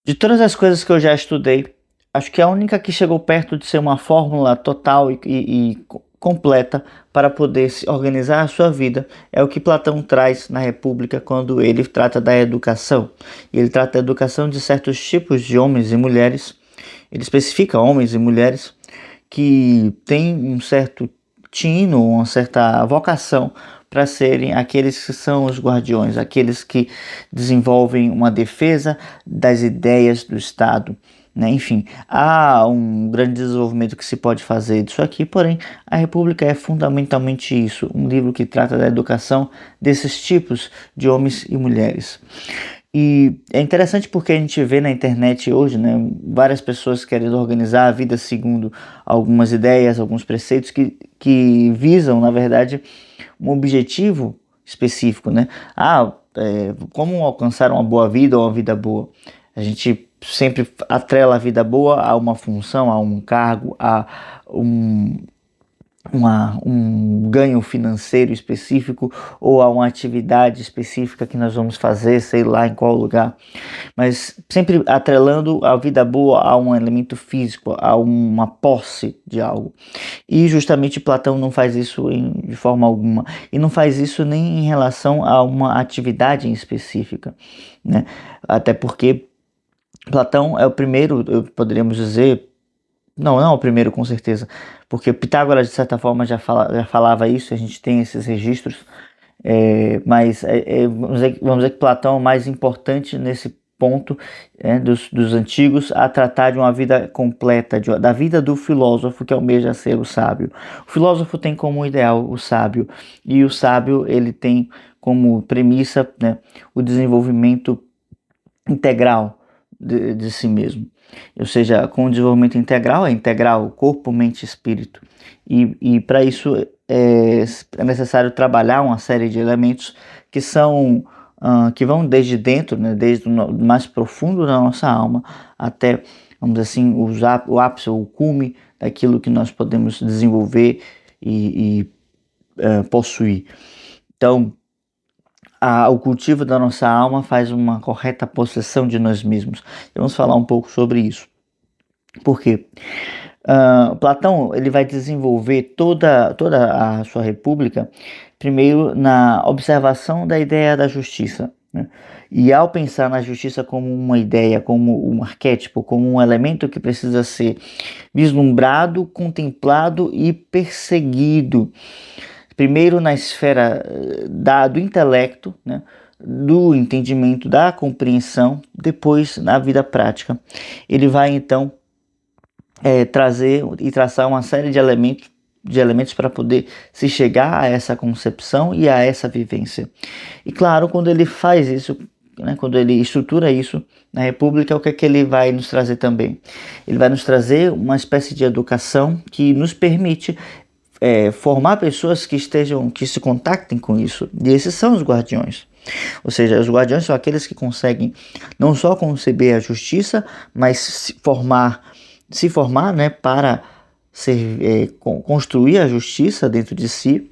De todas as coisas que eu já estudei, acho que a única que chegou perto de ser uma fórmula total e completa para poder se organizar a sua vida é o que Platão traz na República quando ele trata da educação. Ele trata da educação de certos tipos de homens e mulheres. Ele especifica homens e mulheres que têm um certo tino, uma certa vocação para serem aqueles que são os guardiões, aqueles que desenvolvem uma defesa das ideias do Estado. Né? Enfim, há um grande desenvolvimento que se pode fazer disso aqui, porém, a República é fundamentalmente isso, um livro que trata da educação desses tipos de homens e mulheres. E é interessante porque a gente vê na internet hoje, né, várias pessoas querendo organizar a vida segundo algumas ideias, alguns preceitos que visam, na verdade, um objetivo específico, né? Como alcançar uma boa vida ou uma vida boa? A gente sempre atrela a vida boa a uma função, a um cargo, a um, um ganho financeiro específico ou a uma atividade específica que nós vamos fazer, sei lá em qual lugar, mas sempre atrelando a vida boa a um elemento físico, a uma posse de algo. E justamente Platão não faz isso de forma alguma, e não faz isso nem em relação a uma atividade em específica, né? Até porque Platão é o primeiro, poderíamos dizer, não é o primeiro com certeza, porque Pitágoras de certa forma já falava isso, a gente tem esses registros, vamos dizer que Platão é o mais importante nesse ponto, dos antigos a tratar de uma vida completa, da vida do filósofo que almeja ser o sábio. O filósofo tem como ideal o sábio, e o sábio ele tem como premissa, né, o desenvolvimento integral de si mesmo. Ou seja, com o desenvolvimento integral, é integral corpo, mente e espírito. E para isso é necessário trabalhar uma série de elementos que são que vão desde dentro, né, desde o mais profundo da nossa alma até, vamos dizer assim, o ápice, o cume daquilo que nós podemos desenvolver e possuir. Então, o cultivo da nossa alma faz uma correta possessão de nós mesmos. Vamos falar um pouco sobre isso. Por quê? Platão ele vai desenvolver toda a sua república primeiro na observação da ideia da justiça, né? E ao pensar na justiça como uma ideia, como um arquétipo, como um elemento que precisa ser vislumbrado, contemplado e perseguido, primeiro na esfera do intelecto, né? Do entendimento, da compreensão, depois na vida prática. Ele vai então trazer e traçar uma série de elementos para poder se chegar a essa concepção e a essa vivência. E claro, quando ele faz isso, né, quando ele estrutura isso na República, o que é que ele vai nos trazer também? Ele vai nos trazer uma espécie de educação que nos permite formar pessoas que se contactem com isso. E esses são os guardiões. Ou seja, os guardiões são aqueles que conseguem não só conceber a justiça, mas se formar, né, para construir a justiça dentro de si,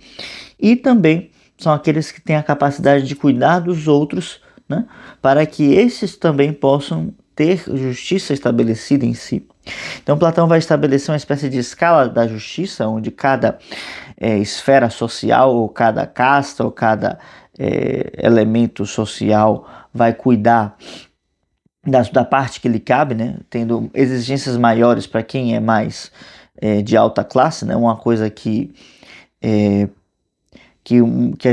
e também são aqueles que têm a capacidade de cuidar dos outros, né, para que esses também possam ter justiça estabelecida em si. Então Platão vai estabelecer uma espécie de escala da justiça, onde cada esfera social, ou cada casta, ou cada elemento social vai cuidar da parte que lhe cabe, né? Tendo exigências maiores para quem é mais de alta classe, né? Uma coisa que a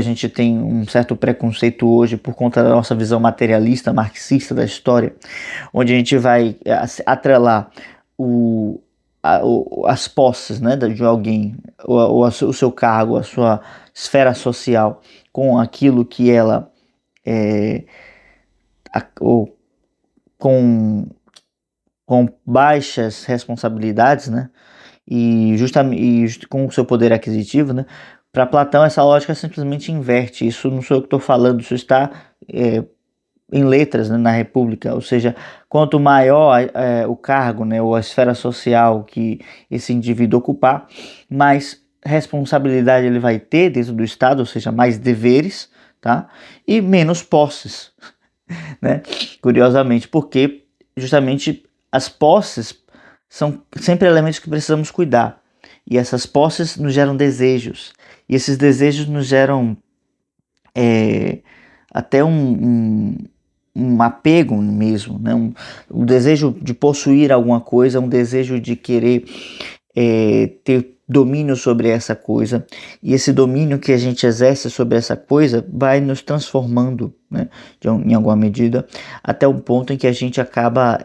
gente tem um certo preconceito hoje por conta da nossa visão materialista, marxista da história, onde a gente vai atrelar as posses, né, de alguém, o seu cargo, a sua esfera social, com aquilo que ela ou com baixas responsabilidades, né, e com o seu poder aquisitivo, né. Para Platão, essa lógica simplesmente inverte. Isso não sou eu que estou falando, isso está em letras, né, na República. Ou seja, quanto maior o cargo, né, ou a esfera social que esse indivíduo ocupar, mais responsabilidade ele vai ter dentro do Estado, ou seja, mais deveres, tá? E menos posses, né? Curiosamente, porque justamente as posses são sempre elementos que precisamos cuidar. E essas posses nos geram desejos. E esses desejos nos geram até um apego mesmo, né? Um desejo de possuir alguma coisa, um desejo de querer ter domínio sobre essa coisa, e esse domínio que a gente exerce sobre essa coisa vai nos transformando, né, em alguma medida, até um ponto em que a gente acaba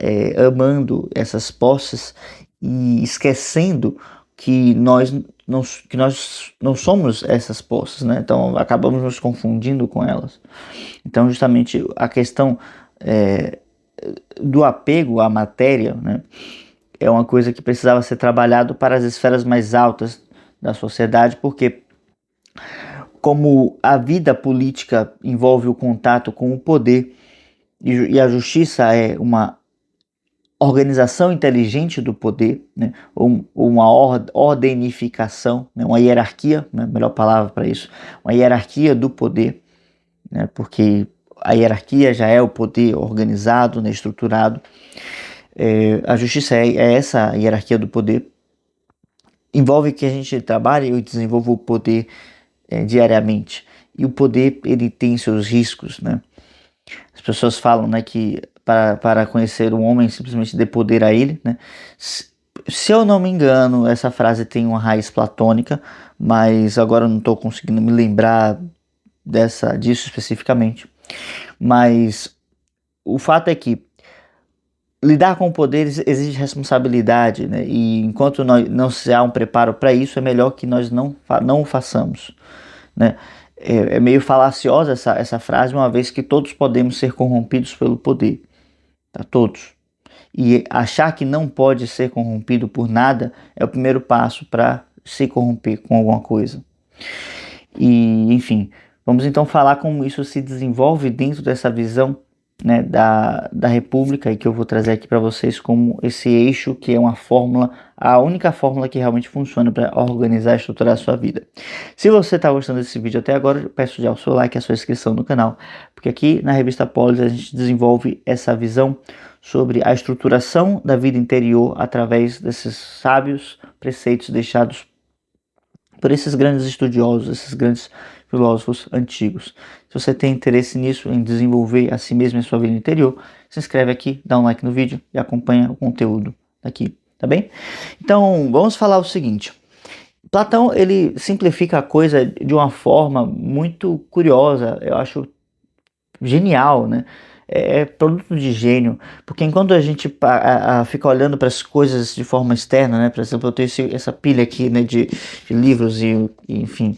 amando essas posses e esquecendo que nós não somos essas posses, né? Então acabamos nos confundindo com elas. Então justamente a questão do apego à matéria, né, é uma coisa que precisava ser trabalhado para as esferas mais altas da sociedade, porque como a vida política envolve o contato com o poder e a justiça é uma organização inteligente do poder, né, ou uma ordenificação, né, uma hierarquia, né, melhor palavra para isso, uma hierarquia do poder, né, porque a hierarquia já é o poder organizado, né, estruturado. A justiça é essa hierarquia do poder. Envolve que a gente trabalhe e desenvolva o poder diariamente. E o poder, ele tem seus riscos, né? As pessoas falam, né, que para conhecer um homem, simplesmente dê poder a ele, né? Se eu não me engano, essa frase tem uma raiz platônica, mas agora eu não estou conseguindo me lembrar disso especificamente. Mas o fato é que lidar com o poder exige responsabilidade, né? E enquanto não se há um preparo para isso, é melhor que nós não o façamos, né? É meio falaciosa essa frase, uma vez que todos podemos ser corrompidos pelo poder, tá? Todos. E achar que não pode ser corrompido por nada é o primeiro passo para se corromper com alguma coisa. E, enfim, vamos então falar como isso se desenvolve dentro dessa visão, né, da República, e que eu vou trazer aqui para vocês como esse eixo que é uma fórmula, a única fórmula que realmente funciona para organizar e estruturar a sua vida. Se você está gostando desse vídeo até agora, eu peço já o seu like e a sua inscrição no canal, porque aqui na Revista Polis a gente desenvolve essa visão sobre a estruturação da vida interior através desses sábios preceitos deixados por esses grandes estudiosos, esses grandes filósofos antigos. Se você tem interesse nisso, em desenvolver a si mesmo e a sua vida interior, se inscreve aqui, dá um like no vídeo e acompanha o conteúdo aqui, tá bem? Então, vamos falar o seguinte. Platão, ele simplifica a coisa de uma forma muito curiosa, eu acho genial, né? É produto de gênio, porque enquanto a gente fica olhando para as coisas de forma externa, né? Por exemplo, eu tenho essa pilha aqui, né, de livros e enfim,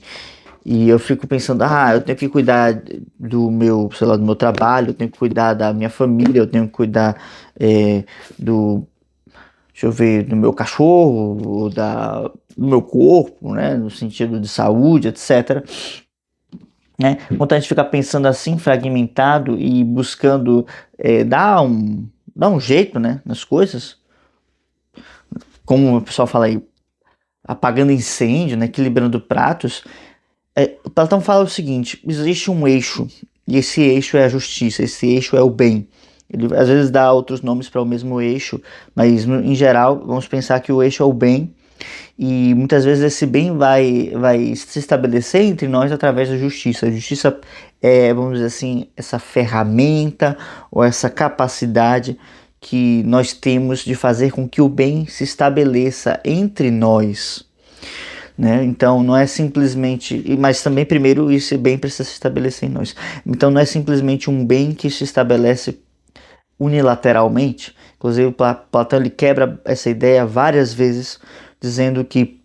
e eu fico pensando, eu tenho que cuidar do meu, sei lá, do meu trabalho, eu tenho que cuidar da minha família, eu tenho que cuidar deixa eu ver, do meu cachorro, do meu corpo, né, no sentido de saúde, etc. Né? Enquanto a gente fica pensando assim, fragmentado e buscando dar um jeito, né, nas coisas, como o pessoal fala aí, apagando incêndio, né, equilibrando pratos, o Platão fala o seguinte: existe um eixo, e esse eixo é a justiça, esse eixo é o bem. Ele às vezes dá outros nomes para o mesmo eixo, mas em geral vamos pensar que o eixo é o bem. E muitas vezes esse bem vai se estabelecer entre nós através da justiça. A justiça é, vamos dizer assim, essa ferramenta ou essa capacidade que nós temos de fazer com que o bem se estabeleça entre nós, né? Então não é simplesmente, mas também primeiro esse bem precisa se estabelecer em nós. Então não é simplesmente um bem que se estabelece unilateralmente. Inclusive Platão ele quebra essa ideia várias vezes, dizendo que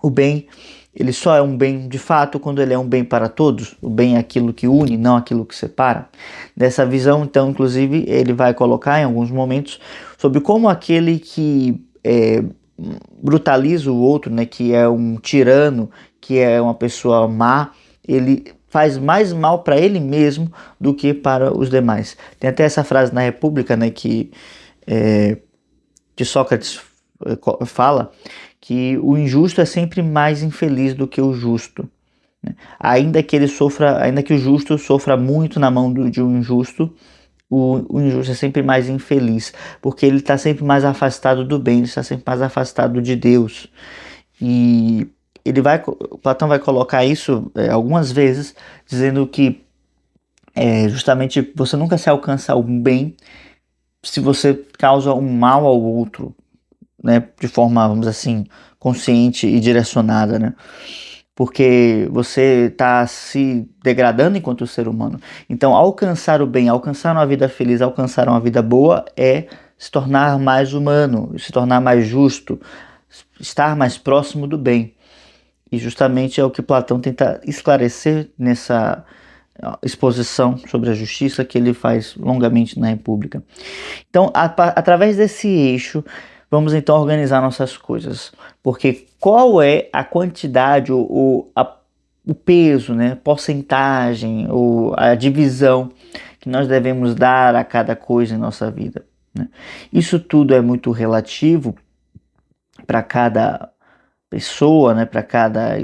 o bem ele só é um bem de fato quando ele é um bem para todos. O bem é aquilo que une, não aquilo que separa. Dessa visão, então, inclusive, ele vai colocar em alguns momentos sobre como aquele que brutaliza o outro, né, que é um tirano, que é uma pessoa má, ele faz mais mal para ele mesmo do que para os demais. Tem até essa frase na República, né, que Sócrates fala que o injusto é sempre mais infeliz do que o justo, né? Ainda que o justo sofra muito na mão de um injusto, o injusto é sempre mais infeliz, porque ele está sempre mais afastado do bem, ele está sempre mais afastado de Deus. E Platão vai colocar isso algumas vezes, dizendo que justamente você nunca se alcança o bem se você causa um mal ao outro, né, de forma, vamos dizer assim, consciente e direcionada, né? Porque você está se degradando enquanto ser humano. Então, alcançar o bem, alcançar uma vida feliz, alcançar uma vida boa é se tornar mais humano, se tornar mais justo, estar mais próximo do bem. E justamente é o que Platão tenta esclarecer nessa exposição sobre a justiça que ele faz longamente na República. Então, através desse eixo, vamos então organizar nossas coisas. Porque qual é a quantidade, o peso, né, porcentagem, ou a divisão que nós devemos dar a cada coisa em nossa vida, né? Isso tudo é muito relativo para cada pessoa, né, para cada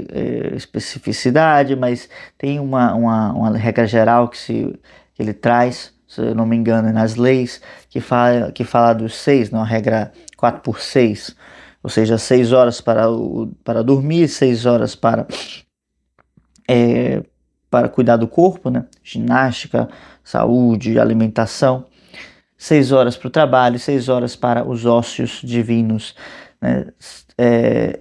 especificidade, mas tem uma regra geral que ele traz, se eu não me engano, nas leis, que fala dos 6, né, uma regra 4 por 6, ou seja, 6 horas para dormir, 6 horas para cuidar do corpo, né, ginástica, saúde, alimentação, 6 horas para o trabalho, 6 horas para os ócios divinos, né, é,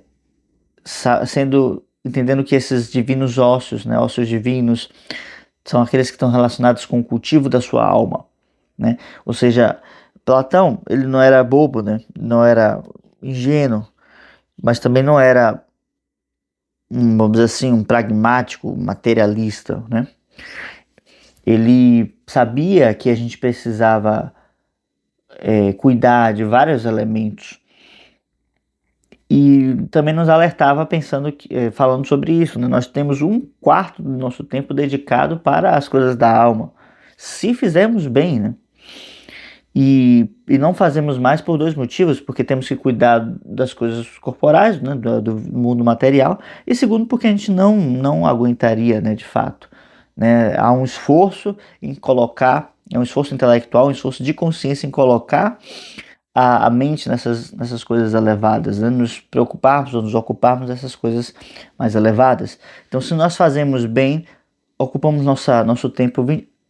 entendendo que esses divinos ócios, né, ócios divinos, são aqueles que estão relacionados com o cultivo da sua alma, né? Ou seja, Platão, ele não era bobo, né? Não era ingênuo, mas também não era, vamos dizer assim, um pragmático, materialista, né? Ele sabia que a gente precisava cuidar de vários elementos e também nos alertava falando sobre isso, né? Nós temos 1/4 do nosso tempo dedicado para as coisas da alma, se fizermos bem, né? E não fazemos mais por 2 motivos, porque temos que cuidar das coisas corporais, né? do mundo material, e segundo, porque a gente não aguentaria, né, de fato, né? Há um esforço em colocar, é um esforço intelectual, um esforço de consciência em colocar a mente nessas coisas elevadas, né? Nos preocuparmos ou nos ocuparmos dessas coisas mais elevadas. Então, se nós fazemos bem, ocupamos nosso tempo,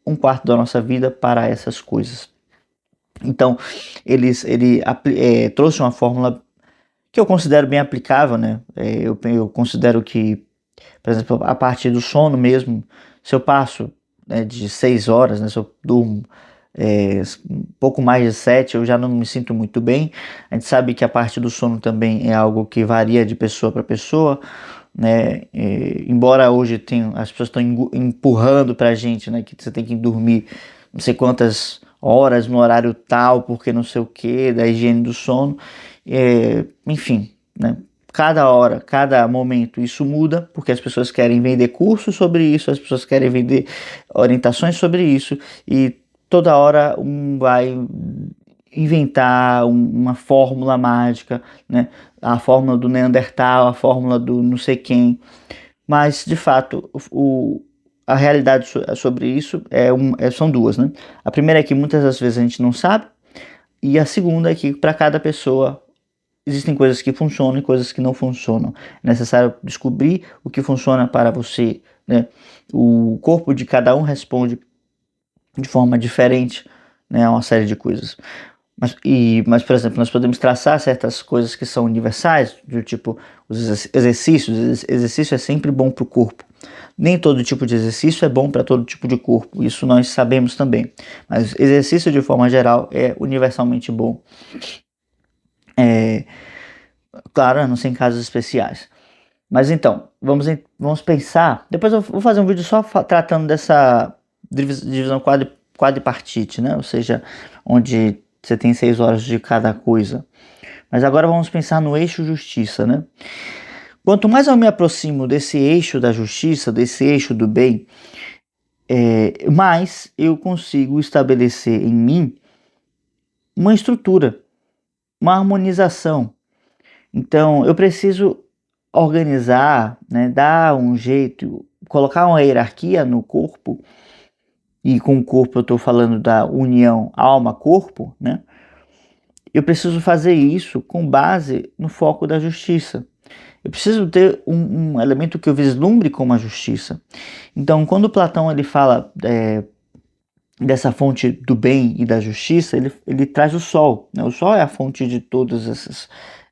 1/4 da nossa vida para essas coisas. Então, ele trouxe uma fórmula que eu considero bem aplicável, né? Eu considero que, por exemplo, a partir do sono mesmo, se eu passo, né, de 6 horas, né, se eu durmo um pouco mais de 7, eu já não me sinto muito bem. A gente sabe que a parte do sono também é algo que varia de pessoa para pessoa, né? Embora hoje as pessoas estão empurrando para a gente, né, que você tem que dormir não sei quantas horas no horário tal, porque não sei o que, da higiene do sono, enfim, né? Cada hora, cada momento isso muda, porque as pessoas querem vender cursos sobre isso, as pessoas querem vender orientações sobre isso, e toda hora vai inventar uma fórmula mágica, né? A fórmula do Neandertal, a fórmula do não sei quem, mas de fato a realidade sobre isso são duas, né? A primeira é que muitas das vezes a gente não sabe, e a segunda é que para cada pessoa existem coisas que funcionam e coisas que não funcionam. É necessário descobrir o que funciona para você, né? O corpo de cada um responde de forma diferente, né, a uma série de coisas. Mas, por exemplo, nós podemos traçar certas coisas que são universais, do tipo os exercícios. Exercício é sempre bom para o corpo. Nem todo tipo de exercício é bom para todo tipo de corpo, isso nós sabemos também. Mas exercício, de forma geral, é universalmente bom. Claro, a não ser em casos especiais. Mas então, vamos pensar. Depois eu vou fazer um vídeo só tratando dessa divisão quadripartite, né? Ou seja, onde você tem 6 horas de cada coisa. Mas agora vamos pensar no eixo justiça, né? Quanto mais eu me aproximo desse eixo da justiça, desse eixo do bem, mais eu consigo estabelecer em mim uma estrutura, uma harmonização. Então, eu preciso organizar, né, dar um jeito, colocar uma hierarquia no corpo e com o corpo eu estou falando da união alma-corpo, né? Eu preciso fazer isso com base no foco da justiça. Eu preciso ter um elemento que eu vislumbre como a justiça. Então, quando Platão ele fala dessa fonte do bem e da justiça, ele traz o sol, né? O sol é a fonte de todas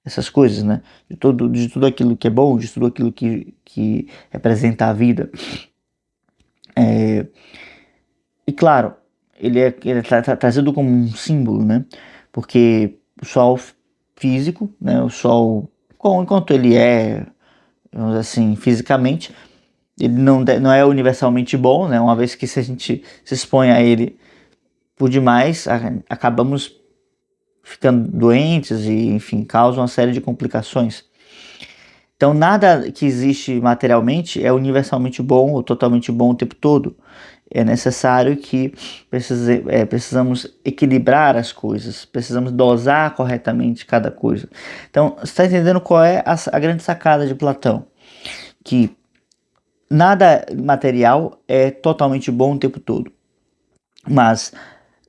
essas coisas, né? De tudo aquilo que é bom, de tudo aquilo que representa a vida. E claro, ele é trazido como um símbolo, né? Porque o sol físico, né? O sol, enquanto ele é, vamos dizer assim, fisicamente, ele não é universalmente bom, né? Uma vez que se a gente se expõe a ele por demais, acabamos ficando doentes e, enfim, causa uma série de complicações. Então, nada que existe materialmente é universalmente bom ou totalmente bom o tempo todo. É necessário que precisamos equilibrar as coisas, precisamos dosar corretamente cada coisa. Então, você está entendendo qual é a grande sacada de Platão? Que nada material é totalmente bom o tempo todo. Mas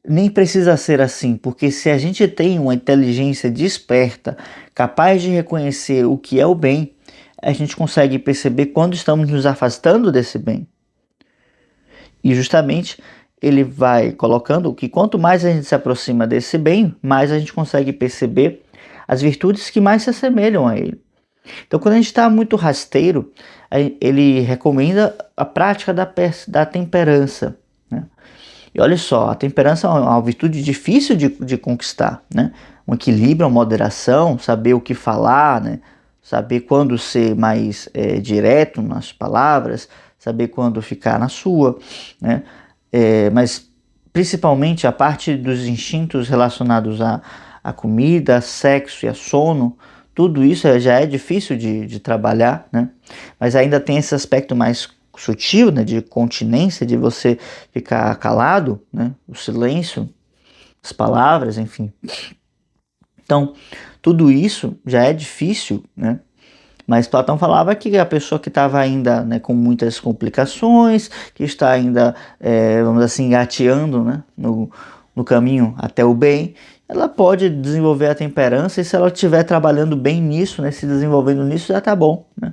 nem precisa ser assim, porque se a gente tem uma inteligência desperta, capaz de reconhecer o que é o bem, a gente consegue perceber quando estamos nos afastando desse bem. E justamente ele vai colocando que quanto mais a gente se aproxima desse bem, mais a gente consegue perceber as virtudes que mais se assemelham a ele. Então, quando a gente está muito rasteiro, ele recomenda a prática da temperança, né? E olha só, a temperança é uma virtude difícil de conquistar, né? Um equilíbrio, uma moderação, saber o que falar, né? Saber quando ser mais direto nas palavras, saber quando ficar na sua, né? Mas principalmente a parte dos instintos relacionados à comida, a sexo e a sono, tudo isso já é difícil de trabalhar, né? Mas ainda tem esse aspecto mais sutil, né, de continência, de você ficar calado, né, o silêncio, as palavras, enfim. Então, tudo isso já é difícil, né? Mas Platão falava que a pessoa que estava ainda, né, com muitas complicações, que está ainda, vamos dizer assim, engateando, né, no caminho até o bem, ela pode desenvolver a temperança, e se ela estiver trabalhando bem nisso, né, se desenvolvendo nisso, já está bom, né?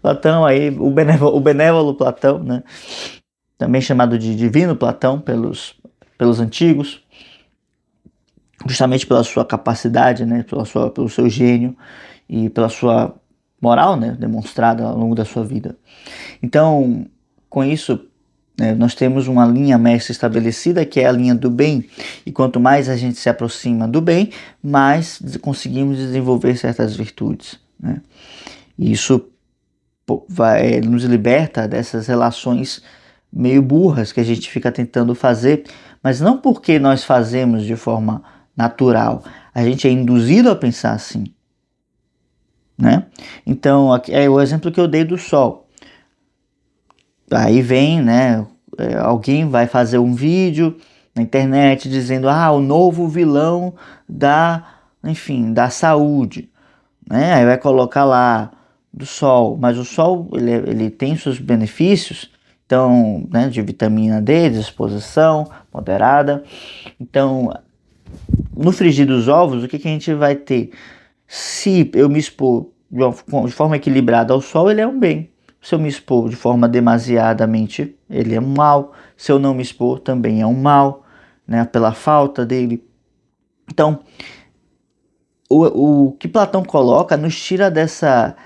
Platão aí, o benévolo Platão, né, também chamado de divino Platão pelos antigos, justamente pela sua capacidade, né, pelo seu gênio e pela sua moral, né, demonstrada ao longo da sua vida. Então, com isso, né, nós temos uma linha mestra estabelecida, que é a linha do bem, e quanto mais a gente se aproxima do bem, mais conseguimos desenvolver certas virtudes, né? E isso nos liberta dessas relações meio burras que a gente fica tentando fazer, mas não porque nós fazemos de forma natural, a gente é induzido a pensar assim, né? Então, aqui é o exemplo que eu dei do sol. Aí vem, né, alguém vai fazer um vídeo na internet dizendo, o novo vilão enfim, da saúde, né? Aí vai colocar lá do sol, mas o sol ele tem seus benefícios, então, né, de vitamina D, disposição moderada. Então, no frigir dos ovos, o que a gente vai ter? Se eu me expor de forma equilibrada ao sol, ele é um bem. Se eu me expor de forma demasiadamente, ele é um mal. Se eu não me expor, também é um mal, né, pela falta dele. Então, o que Platão coloca nos tira dessa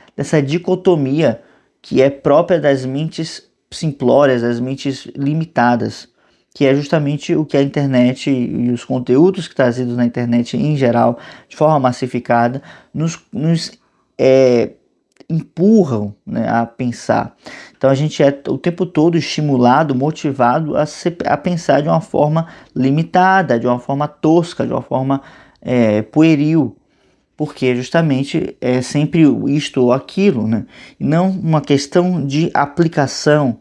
dicotomia que é própria das mentes simplórias, das mentes limitadas, que é justamente o que a internet e os conteúdos que trazidos na internet em geral, de forma massificada, nos empurram, né, a pensar. Então a gente é o tempo todo estimulado, motivado a pensar de uma forma limitada, de uma forma tosca, de uma forma pueril, porque justamente é sempre isto ou aquilo, né? E não uma questão de aplicação,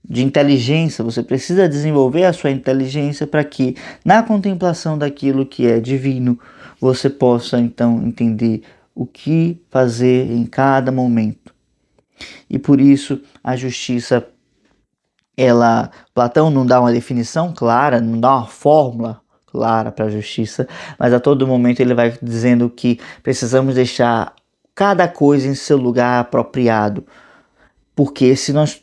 de inteligência. Você precisa desenvolver a sua inteligência para que na contemplação daquilo que é divino, você possa então entender o que fazer em cada momento. E por isso a justiça Platão não dá uma definição clara, não dá uma fórmula clara para a justiça, mas a todo momento ele vai dizendo que precisamos deixar cada coisa em seu lugar apropriado, porque se nós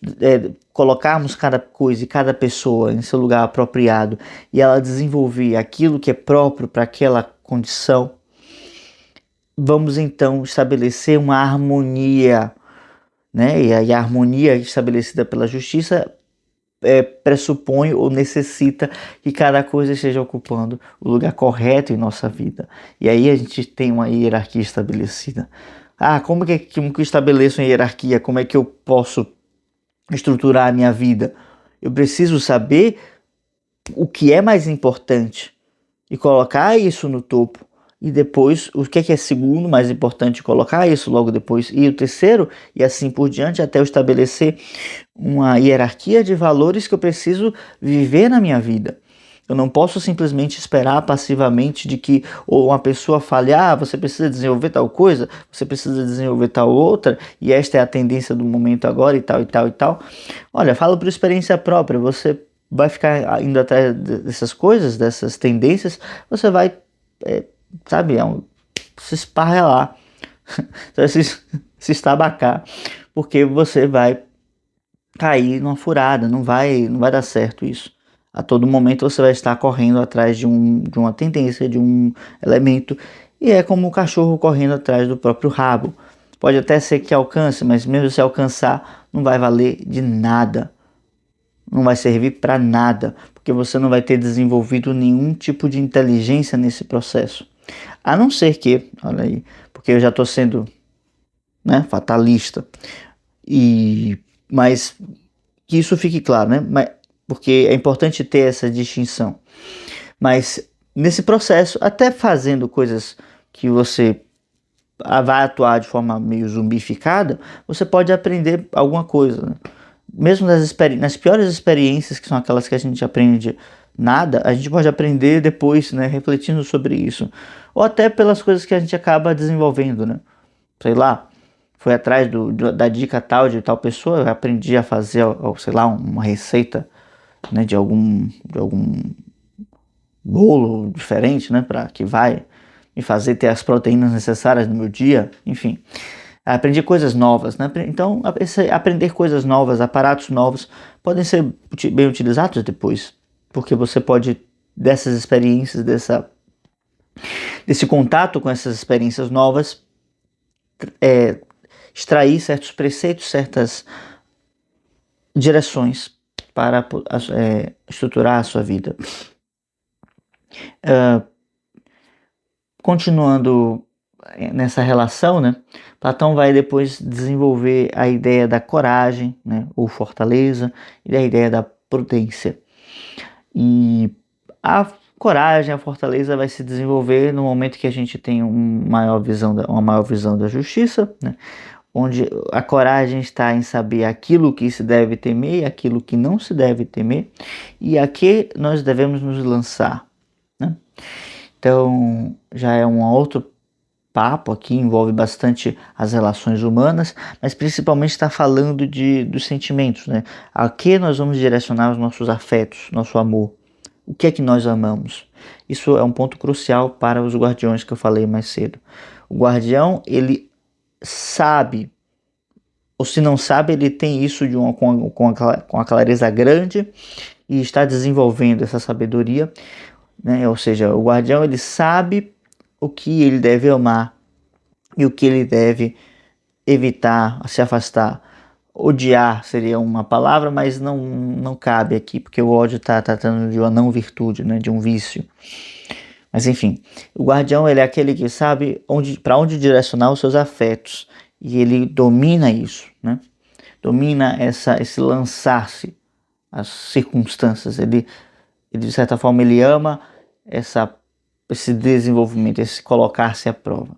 colocarmos cada coisa e cada pessoa em seu lugar apropriado e ela desenvolver aquilo que é próprio para aquela condição, vamos então estabelecer uma harmonia, né? E a harmonia estabelecida pela justiça pressupõe ou necessita que cada coisa esteja ocupando o lugar correto em nossa vida. E aí a gente tem uma hierarquia estabelecida. Como que eu estabeleço uma hierarquia? Como é que eu posso estruturar a minha vida? Eu preciso saber o que é mais importante e colocar isso no topo. E depois, o que é segundo, mais importante, colocar isso logo depois. E o terceiro, e assim por diante, até eu estabelecer uma hierarquia de valores que eu preciso viver na minha vida. Eu não posso simplesmente esperar passivamente de que uma pessoa fale, você precisa desenvolver tal coisa, você precisa desenvolver tal outra, e esta é a tendência do momento agora, e tal, e tal, e tal. Olha, falo por experiência própria, você vai ficar indo atrás dessas coisas, dessas tendências, você vai se esparrelar, se estabacar, porque você vai cair numa furada, não vai dar certo isso. A todo momento você vai estar correndo atrás de uma tendência, de um elemento, e é como o cachorro correndo atrás do próprio rabo. Pode até ser que alcance, mas mesmo se alcançar, não vai valer de nada. Não vai servir para nada, porque você não vai ter desenvolvido nenhum tipo de inteligência nesse processo. A não ser que, olha aí, porque eu já estou sendo, né, fatalista, mas que isso fique claro, né? Porque é importante ter essa distinção. Mas nesse processo, até fazendo coisas que você vai atuar de forma meio zumbificada, você pode aprender alguma coisa, né? Mesmo nas piores experiências, que são aquelas que a gente aprende nada, a gente pode aprender depois, né, refletindo sobre isso. Ou até pelas coisas que a gente acaba desenvolvendo, né? Sei lá, foi atrás da dica tal de tal pessoa, eu aprendi a fazer, sei lá, uma receita, né, de algum bolo diferente, né, para que vai me fazer ter as proteínas necessárias no meu dia, enfim. Aprendi coisas novas, né? Então, aprender coisas novas, aparatos novos, podem ser bem utilizados depois, porque você pode, dessas experiências, desse contato com essas experiências novas, extrair certos preceitos, certas direções para estruturar a sua vida. Continuando nessa relação, né, Platão vai depois desenvolver a ideia da coragem, né, ou fortaleza, e a ideia da prudência. E a coragem, a fortaleza vai se desenvolver no momento que a gente tem uma maior visão da justiça, né, onde a coragem está em saber aquilo que se deve temer e aquilo que não se deve temer, e a que nós devemos nos lançar, né? Então, já é um outro papo aqui, envolve bastante as relações humanas, mas principalmente está falando dos sentimentos, né? A que nós vamos direcionar os nossos afetos, nosso amor. O que é que nós amamos? Isso é um ponto crucial para os guardiões que eu falei mais cedo. O guardião, ele sabe, ou se não sabe, ele tem isso com a clareza grande e está desenvolvendo essa sabedoria, né? Ou seja, o guardião, ele sabe o que ele deve amar e o que ele deve evitar, se afastar. Odiar seria uma palavra, mas não cabe aqui, porque o ódio está tratando de uma não virtude, né, de um vício. Mas enfim, o guardião, ele é aquele que sabe para onde direcionar os seus afetos, e ele domina isso, né? Domina esse lançar-se às circunstâncias. Ele de certa forma, ele ama esse desenvolvimento, esse colocar-se à prova.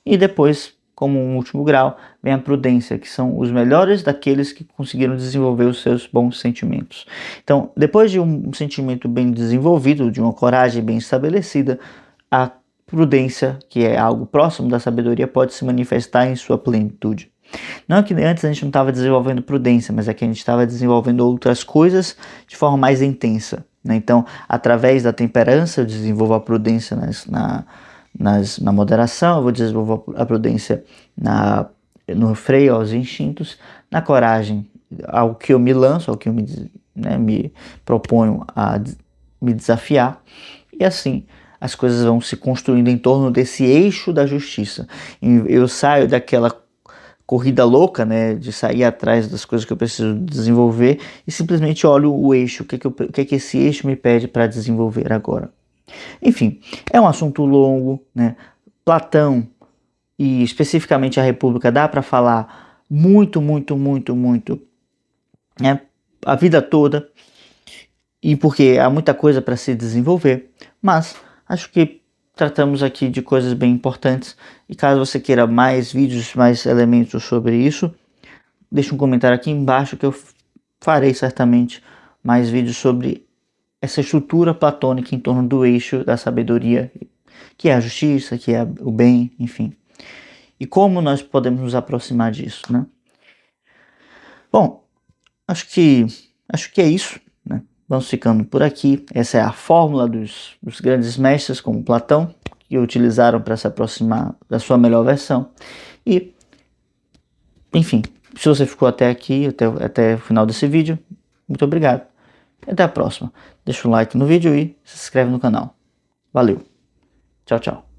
E depois, como um último grau, vem a prudência, que são os melhores daqueles que conseguiram desenvolver os seus bons sentimentos. Então, depois de um sentimento bem desenvolvido, de uma coragem bem estabelecida, a prudência, que é algo próximo da sabedoria, pode se manifestar em sua plenitude. Não é que antes a gente não estava desenvolvendo prudência, mas é que a gente estava desenvolvendo outras coisas de forma mais intensa, né? Então, através da temperança, eu desenvolvo a prudência na moderação, eu vou desenvolver a prudência no freio aos instintos, na coragem ao que eu me lanço, ao que eu me proponho a me desafiar, e assim as coisas vão se construindo em torno desse eixo da justiça. Eu saio daquela corrida louca, né, de sair atrás das coisas que eu preciso desenvolver e simplesmente olho o eixo, o que é que esse eixo me pede para desenvolver agora. Enfim, é um assunto longo, né? Platão e especificamente a República dá para falar muito, muito, muito, muito, né? A vida toda, e porque há muita coisa para se desenvolver, mas acho que tratamos aqui de coisas bem importantes, e caso você queira mais vídeos, mais elementos sobre isso, deixe um comentário aqui embaixo que eu farei certamente mais vídeos sobre essa estrutura platônica em torno do eixo da sabedoria, que é a justiça, que é o bem, enfim. E como nós podemos nos aproximar disso, né? Bom, acho que é isso, né? Vamos ficando por aqui. Essa é a fórmula dos grandes mestres como Platão, que utilizaram para se aproximar da sua melhor versão. E, enfim, se você ficou até aqui, até o final desse vídeo, muito obrigado. E até a próxima. Deixa um like no vídeo e se inscreve no canal. Valeu. Tchau, tchau.